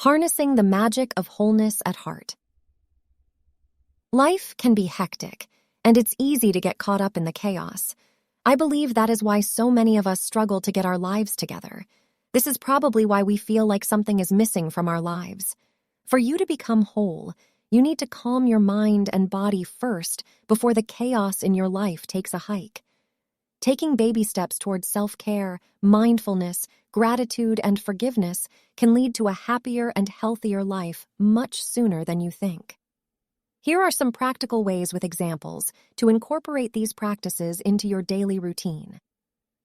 Harnessing the magic of wholeness at heart. Life can be hectic, and it's easy to get caught up in the chaos. I believe that is why so many of us struggle to get our lives together. This is probably why we feel like something is missing from our lives. For you to become whole, you need to calm your mind and body first before the chaos in your life takes a hike. Taking baby steps towards self-care, mindfulness, gratitude, and forgiveness can lead to a happier and healthier life much sooner than you think. Here are some practical ways with examples to incorporate these practices into your daily routine.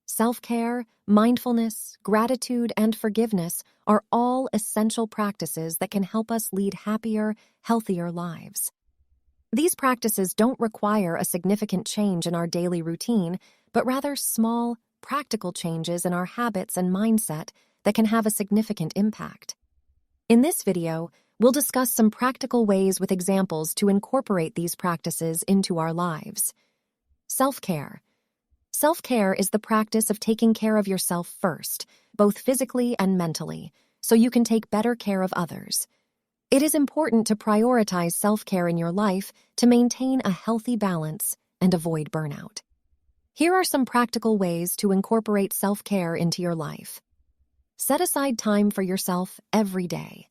Self-care, mindfulness, gratitude, and forgiveness are all essential practices that can help us lead happier, healthier lives. These practices don't require a significant change in our daily routine, but rather small, practical changes in our habits and mindset that can have a significant impact. In this video, we'll discuss some practical ways with examples to incorporate these practices into our lives. Self-care. Self-care is the practice of taking care of yourself first, both physically and mentally, so you can take better care of others. It is important to prioritize self-care in your life to maintain a healthy balance and avoid burnout. Here are some practical ways to incorporate self-care into your life. Set aside time for yourself every day.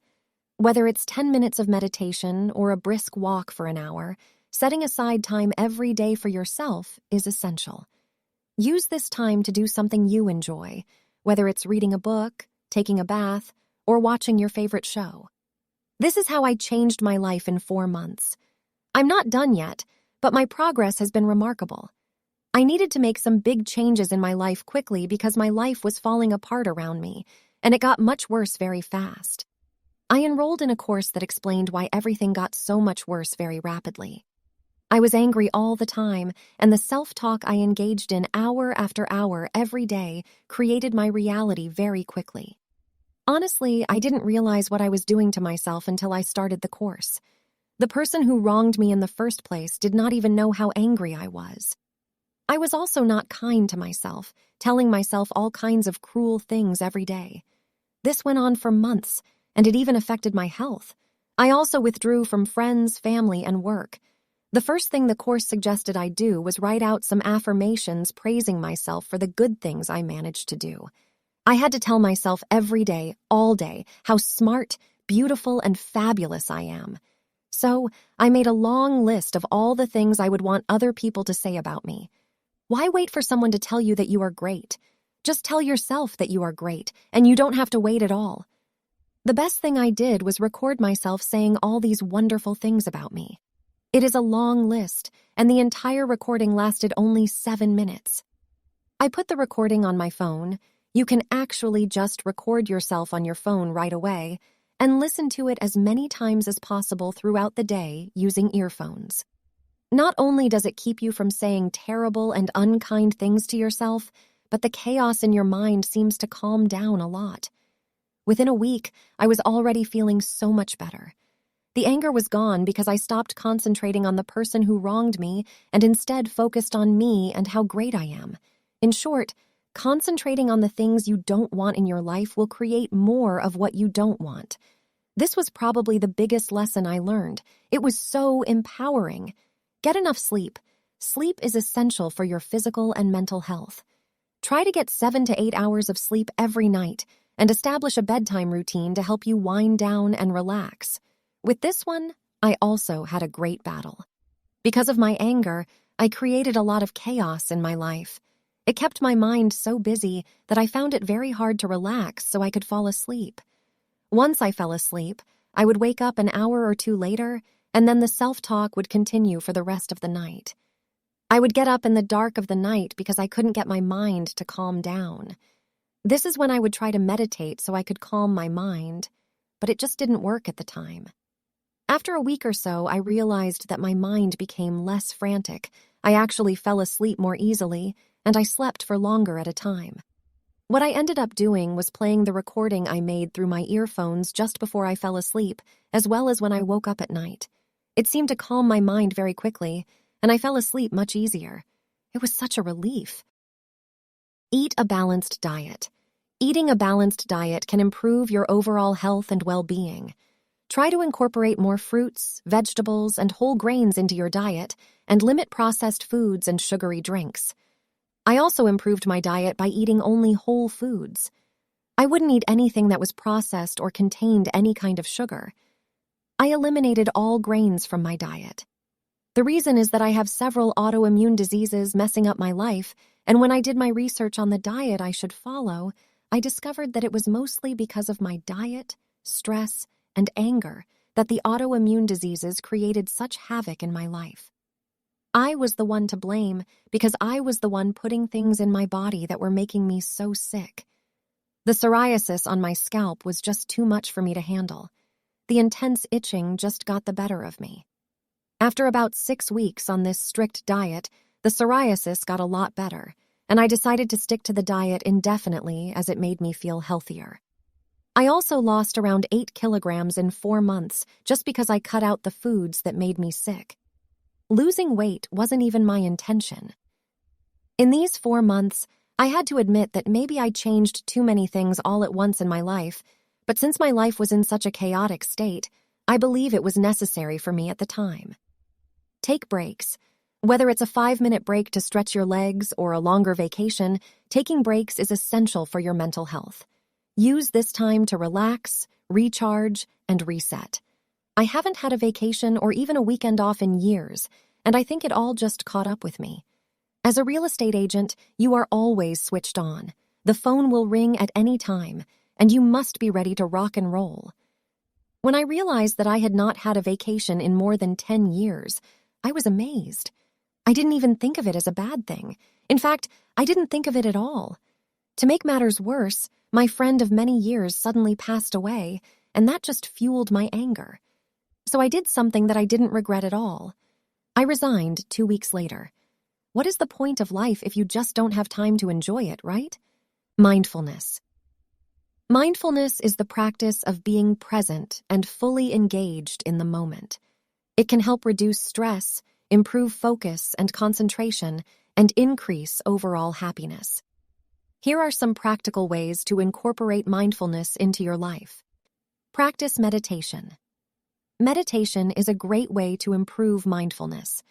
Whether it's 10 minutes of meditation or a brisk walk for an hour, setting aside time every day for yourself is essential. Use this time to do something you enjoy, whether it's reading a book, taking a bath, or watching your favorite show. This is how I changed my life in 4 months. I'm not done yet, but my progress has been remarkable. I needed to make some big changes in my life quickly because my life was falling apart around me, and it got much worse very fast. I enrolled in a course that explained why everything got so much worse very rapidly. I was angry all the time, and the self-talk I engaged in hour after hour every day created my reality very quickly. Honestly, I didn't realize what I was doing to myself until I started the course. The person who wronged me in the first place did not even know how angry I was. I was also not kind to myself, telling myself all kinds of cruel things every day. This went on for months, and it even affected my health. I also withdrew from friends, family, and work. The first thing the course suggested I do was write out some affirmations praising myself for the good things I managed to do. I had to tell myself every day, all day, how smart, beautiful, and fabulous I am. So, I made a long list of all the things I would want other people to say about me. Why wait for someone to tell you that you are great? Just tell yourself that you are great, and you don't have to wait at all. The best thing I did was record myself saying all these wonderful things about me. It is a long list, and the entire recording lasted only 7 minutes. I put the recording on my phone. You can actually just record yourself on your phone right away and listen to it as many times as possible throughout the day using earphones. Not only does it keep you from saying terrible and unkind things to yourself, but the chaos in your mind seems to calm down a lot. Within a week, I was already feeling so much better. The anger was gone because I stopped concentrating on the person who wronged me and instead focused on me and how great I am. In short, concentrating on the things you don't want in your life will create more of what you don't want. This was probably the biggest lesson I learned. It was so empowering. Get enough sleep. Sleep is essential for your physical and mental health. Try to get 7 to 8 hours of sleep every night and establish a bedtime routine to help you wind down and relax. With this one, I also had a great battle. Because of my anger, I created a lot of chaos in my life. It kept my mind so busy that I found it very hard to relax so I could fall asleep. Once I fell asleep, I would wake up an hour or two later, and then the self-talk would continue for the rest of the night. I would get up in the dark of the night because I couldn't get my mind to calm down. This is when I would try to meditate so I could calm my mind, but it just didn't work at the time. After a week or so, I realized that my mind became less frantic. I actually fell asleep more easily, and I slept for longer at a time. What I ended up doing was playing the recording I made through my earphones just before I fell asleep, as well as when I woke up at night. It seemed to calm my mind very quickly, and I fell asleep much easier. It was such a relief. Eat a balanced diet. Eating a balanced diet can improve your overall health and well-being. Try to incorporate more fruits, vegetables, and whole grains into your diet and limit processed foods and sugary drinks. I also improved my diet by eating only whole foods. I wouldn't eat anything that was processed or contained any kind of sugar. I eliminated all grains from my diet. The reason is that I have several autoimmune diseases messing up my life, and when I did my research on the diet I should follow, I discovered that it was mostly because of my diet, stress, and anger that the autoimmune diseases created such havoc in my life. I was the one to blame because I was the one putting things in my body that were making me so sick. The psoriasis on my scalp was just too much for me to handle. The intense itching just got the better of me. After about 6 weeks on this strict diet, the psoriasis got a lot better, and I decided to stick to the diet indefinitely as it made me feel healthier. I also lost around 8 kilograms in 4 months just because I cut out the foods that made me sick. Losing weight wasn't even my intention. In these 4 months, I had to admit that maybe I changed too many things all at once in my life, but since my life was in such a chaotic state, I believe it was necessary for me at the time. Take breaks. Whether it's a 5-minute break to stretch your legs or a longer vacation, taking breaks is essential for your mental health. Use this time to relax, recharge, and reset. I haven't had a vacation or even a weekend off in years, and I think it all just caught up with me. As a real estate agent, you are always switched on. The phone will ring at any time, and you must be ready to rock and roll. When I realized that I had not had a vacation in more than 10 years, I was amazed. I didn't even think of it as a bad thing. In fact, I didn't think of it at all. To make matters worse, my friend of many years suddenly passed away, and that just fueled my anger. So I did something that I didn't regret at all. I resigned 2 weeks later. What is the point of life if you just don't have time to enjoy it, right? Mindfulness. Mindfulness is the practice of being present and fully engaged in the moment. It can help reduce stress, improve focus and concentration, and increase overall happiness. Here are some practical ways to incorporate mindfulness into your life. Practice meditation. Meditation is a great way to improve mindfulness.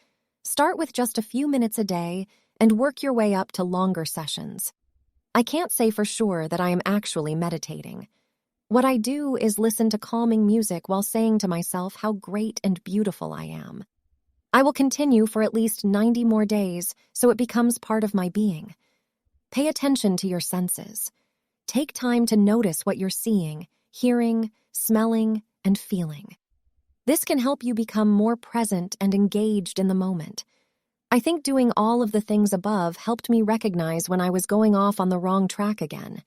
Start with just a few minutes a day and work your way up to longer sessions. I can't say for sure that I am actually meditating. What I do is listen to calming music while saying to myself how great and beautiful I am. I will continue for at least 90 more days so it becomes part of my being. Pay attention to your senses. Take time to notice what you're seeing, hearing, smelling, and feeling. This can help you become more present and engaged in the moment. I think doing all of the things above helped me recognize when I was going off on the wrong track again.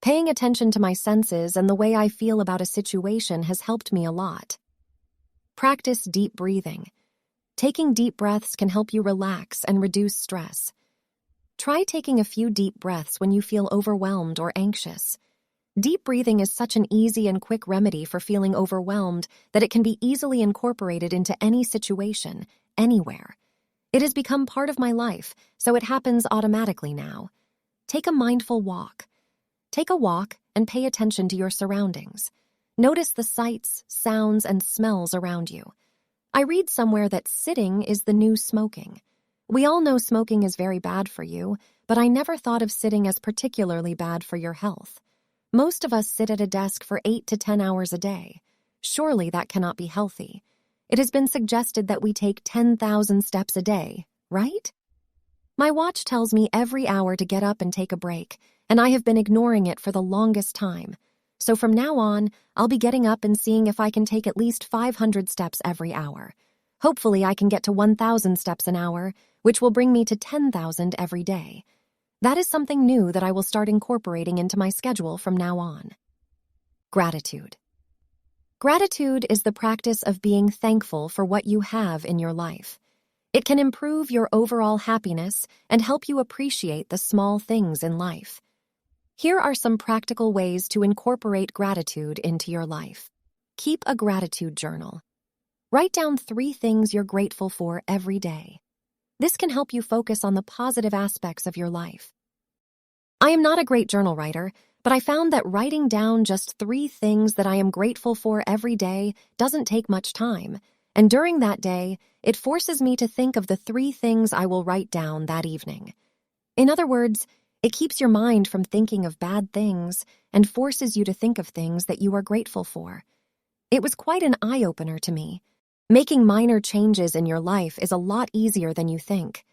Paying attention to my senses and the way I feel about a situation has helped me a lot. Practice deep breathing. Taking deep breaths can help you relax and reduce stress. Try taking a few deep breaths when you feel overwhelmed or anxious. Deep breathing is such an easy and quick remedy for feeling overwhelmed that it can be easily incorporated into any situation, anywhere. It has become part of my life, so it happens automatically now. Take a mindful walk. Take a walk and pay attention to your surroundings. Notice the sights, sounds, and smells around you. I read somewhere that sitting is the new smoking. We all know smoking is very bad for you, but I never thought of sitting as particularly bad for your health. Most of us sit at a desk for 8 to 10 hours a day. Surely that cannot be healthy. It has been suggested that we take 10,000 steps a day, right? My watch tells me every hour to get up and take a break, and I have been ignoring it for the longest time. So from now on, I'll be getting up and seeing if I can take at least 500 steps every hour. Hopefully I can get to 1,000 steps an hour, which will bring me to 10,000 every day. That is something new that I will start incorporating into my schedule from now on. Gratitude. Gratitude is the practice of being thankful for what you have in your life. It can improve your overall happiness and help you appreciate the small things in life. Here are some practical ways to incorporate gratitude into your life. Keep a gratitude journal. Write down 3 things you're grateful for every day. This can help you focus on the positive aspects of your life. I am not a great journal writer, but But I found that writing down just 3 things that I am grateful for every day doesn't take much time, and during that day, it forces me to think of the 3 things I will write down that evening. In other words, it keeps your mind from thinking of bad things and forces you to think of things that you are grateful for. It was quite an eye-opener to me. Making minor changes in your life is a lot easier than you think.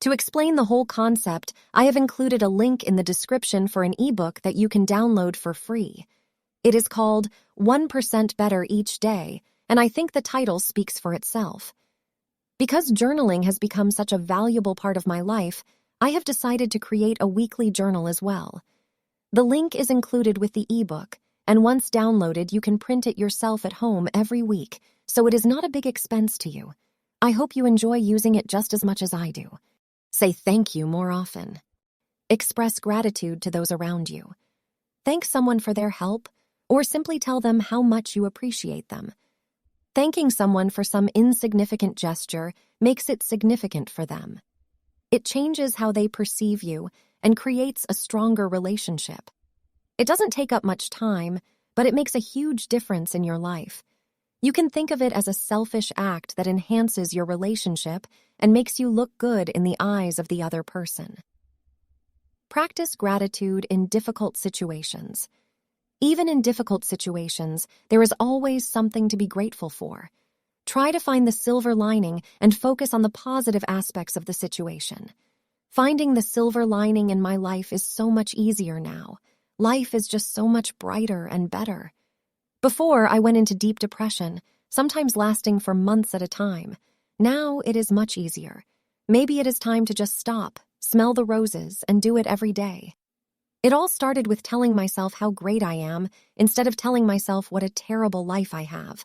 To explain the whole concept, I have included a link in the description for an ebook that you can download for free. It is called 1% Better Each Day, and I think the title speaks for itself. Because journaling has become such a valuable part of my life, I have decided to create a weekly journal as well. The link is included with the ebook, and once downloaded, you can print it yourself at home every week, so it is not a big expense to you. I hope you enjoy using it just as much as I do. Say thank you more often. Express gratitude to those around you. Thank someone for their help, or simply tell them how much you appreciate them. Thanking someone for some insignificant gesture makes it significant for them. It changes how they perceive you and creates a stronger relationship. It doesn't take up much time, but it makes a huge difference in your life. You can think of it as a selfish act that enhances your relationship and makes you look good in the eyes of the other person. Practice gratitude in difficult situations. Even in difficult situations, there is always something to be grateful for. Try to find the silver lining and focus on the positive aspects of the situation. Finding the silver lining in my life is so much easier now. Life is just so much brighter and better. Before, I went into deep depression, sometimes lasting for months at a time. Now it is much easier. Maybe it is time to just stop, smell the roses, and do it every day. It all started with telling myself how great I am instead of telling myself what a terrible life I have.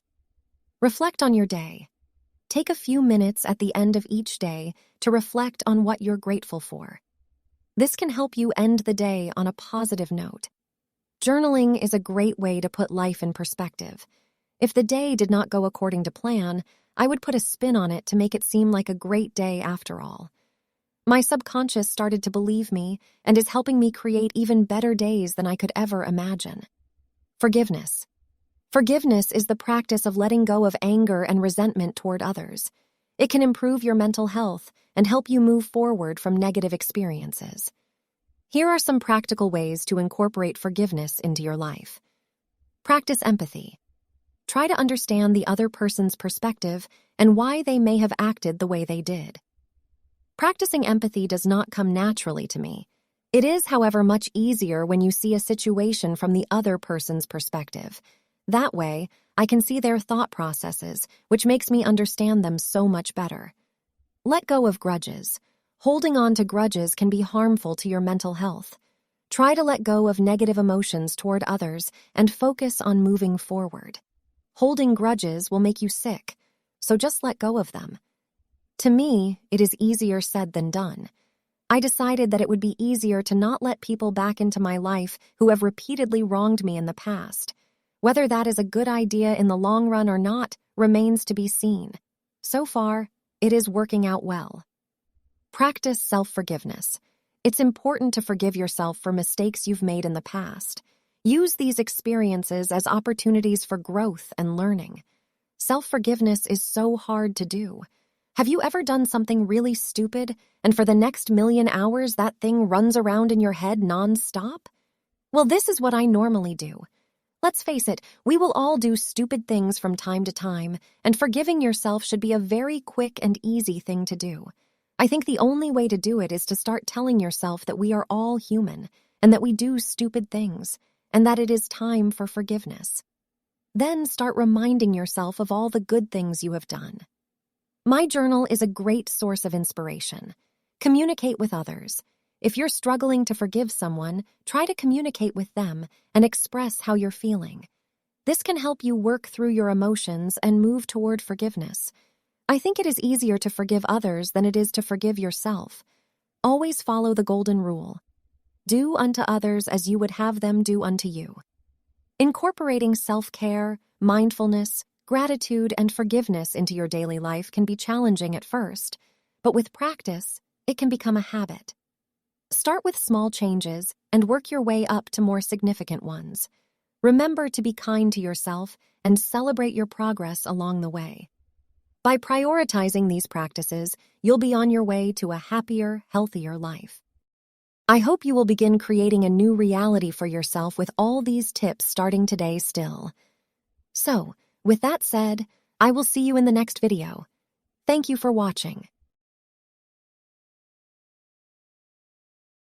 Reflect on your day. Take a few minutes at the end of each day to reflect on what you're grateful for. This can help you end the day on a positive note. Journaling is a great way to put life in perspective. If the day did not go according to plan, I would put a spin on it to make it seem like a great day after all. My subconscious started to believe me and is helping me create even better days than I could ever imagine. Forgiveness. Forgiveness is the practice of letting go of anger and resentment toward others. It can improve your mental health and help you move forward from negative experiences. Here are some practical ways to incorporate forgiveness into your life. Practice empathy. Try to understand the other person's perspective and why they may have acted the way they did. Practicing empathy does not come naturally to me. It is, however, much easier when you see a situation from the other person's perspective. That way, I can see their thought processes, which makes me understand them so much better. Let go of grudges. Holding on to grudges can be harmful to your mental health. Try to let go of negative emotions toward others and focus on moving forward. Holding grudges will make you sick, so just let go of them. To me, it is easier said than done. I decided that it would be easier to not let people back into my life who have repeatedly wronged me in the past. Whether that is a good idea in the long run or not remains to be seen. So far, it is working out well. Practice self-forgiveness. It's important to forgive yourself for mistakes you've made in the past. Use these experiences as opportunities for growth and learning. Self-forgiveness is so hard to do. Have you ever done something really stupid, and for the next million hours that thing runs around in your head non-stop? Well, this is what I normally do. Let's face it, we will all do stupid things from time to time, and forgiving yourself should be a very quick and easy thing to do. I think the only way to do it is to start telling yourself that we are all human, and that we do stupid things, and that it is time for forgiveness. Then start reminding yourself of all the good things you have done. My journal is a great source of inspiration. Communicate with others. If you're struggling to forgive someone, try to communicate with them and express how you're feeling. This can help you work through your emotions and move toward forgiveness. I think it is easier to forgive others than it is to forgive yourself. Always follow the golden rule. Do unto others as you would have them do unto you. Incorporating self-care, mindfulness, gratitude, and forgiveness into your daily life can be challenging at first, but with practice, it can become a habit. Start with small changes and work your way up to more significant ones. Remember to be kind to yourself and celebrate your progress along the way. By prioritizing these practices, you'll be on your way to a happier, healthier life. I hope you will begin creating a new reality for yourself with all these tips starting today still. So, with that said, I will see you in the next video. Thank you for watching.